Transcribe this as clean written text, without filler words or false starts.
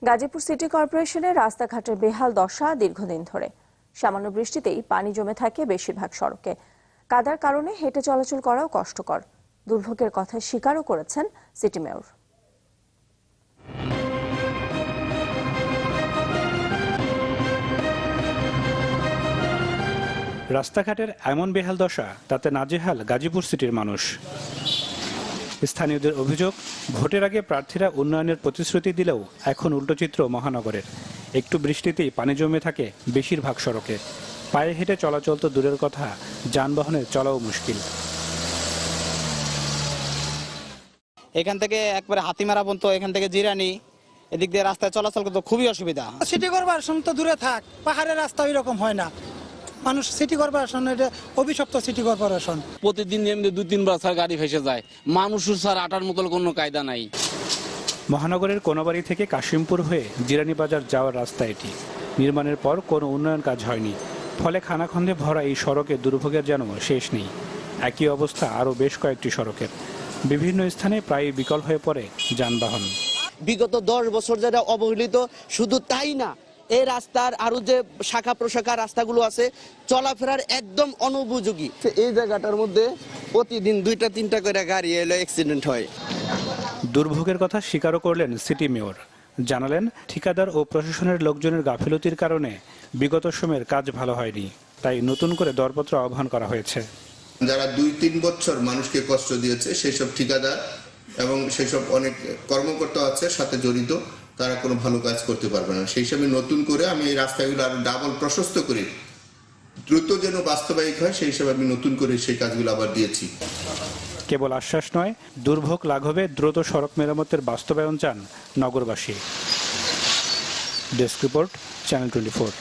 Gazipur city কর্পোরেশনের রাস্তাঘাটের বেহাল দশা দীর্ঘদিন ধরে। সামান্য বৃষ্টিতেই পানি জমে থাকে বেশিরভাগ সড়কে। কাদার কারণে হেঁটে চলাচল করাও কষ্টকর। দুর্ভোগের কথা স্বীকারও করেছেন সিটি মেয়র। রাস্তাঘাটের এমন বেহাল দশা তাতে নাজেহাল গাজীপুর সিটির মানুষ। স্থানীয়দের অভিযোগ, ভোটের আগে প্রার্থীরা উন্নয়নের প্রতিশ্রুতি দিলেও এখন উল্টো চিত্র মহানগরের। একটু বৃষ্টিতেই পানি জমে থাকে বেশিরভাগ সড়কে। পায়ে হেঁটে চলাচল তো দূরের কথা, যানবাহনের চলাও মুশকিল। এখান থেকে একবারে হাতিমারা পর্যন্ত, এখান থেকে জিরানি, এদিক দিয়ে রাস্তায় চলাচল করতে খুবই অসুবিধা। সিটি কর্পোরেশন তো দূরে থাক, পাহাড়ের রাস্তা ওই রকম হয় না। মানুষ সিটি কর্পোরেশন, এটা অভিশপ্ত সিটি কর্পোরেশন। প্রতিদিন এমনি 2-3 বার গাড়ি ভেসে যায়, মানুষের স্যার আটার মতো কোনো কায়দা নাই। মহানগরের কোনাবাড়ি থেকে কাশিমপুর হয়ে জিরানি বাজার যাওয়ার রাস্তা এটি। নির্মাণের পর কোনো উন্নয়ন কাজ হয়নি, ফলে খানাখন্দে ভরা এই সড়কে দুর্ভোগের যেন শেষ নেই। একই অবস্থা আরও বেশ কয়েকটি সড়কের। বিভিন্ন স্থানে প্রায় বিকল হয়ে পড়ে যানবাহন। বিগত 10 বছর যারা অবহেলিত, শুধু তাই না, এই রাস্তার আরো যে শাখা প্রশাখা রাস্তাগুলো আছে, চলাফেরার একদম অনুপযোগী। এই জায়গাটার মধ্যে প্রতিদিন 2-3টা করে গাড়ি এলো অ্যাক্সিডেন্ট হয়। দুর্ভোগের কথা স্বীকারও করলেন সিটি মেয়র। জানালেন, ঠিকাদার ও প্রশাসনের লোকজনের গাফিলতির কারণে বিগত সময়ের কাজ ভালো হয়নি, তাই নতুন করে দরপত্র আহ্বান করা হয়েছে। যারা 2-3 বছর মানুষকে কষ্ট দিয়েছে, সেই সব ঠিকাদার এবং সেই সব অনেক কর্মকর্তা আছে সাথে জড়িত, তারা কোনো ভালো কাজ করতে পারবে না। সেই হিসাবে নতুন করে আমি এই রাস্তাগুলো আরো ডাবল প্রশস্ত করি, দ্রুত যেন বাস্তবায়িত হয়, সেই হিসাবে আমি নতুন করে সেই কাজগুলো আবার দিয়েছি। কেবল আশ্বাস নয়, দুর্ভোগ লাঘবে দ্রুত সড়ক মেরামতের বাস্তবায়ন চান নগরবাসী। Desk report, channel 24।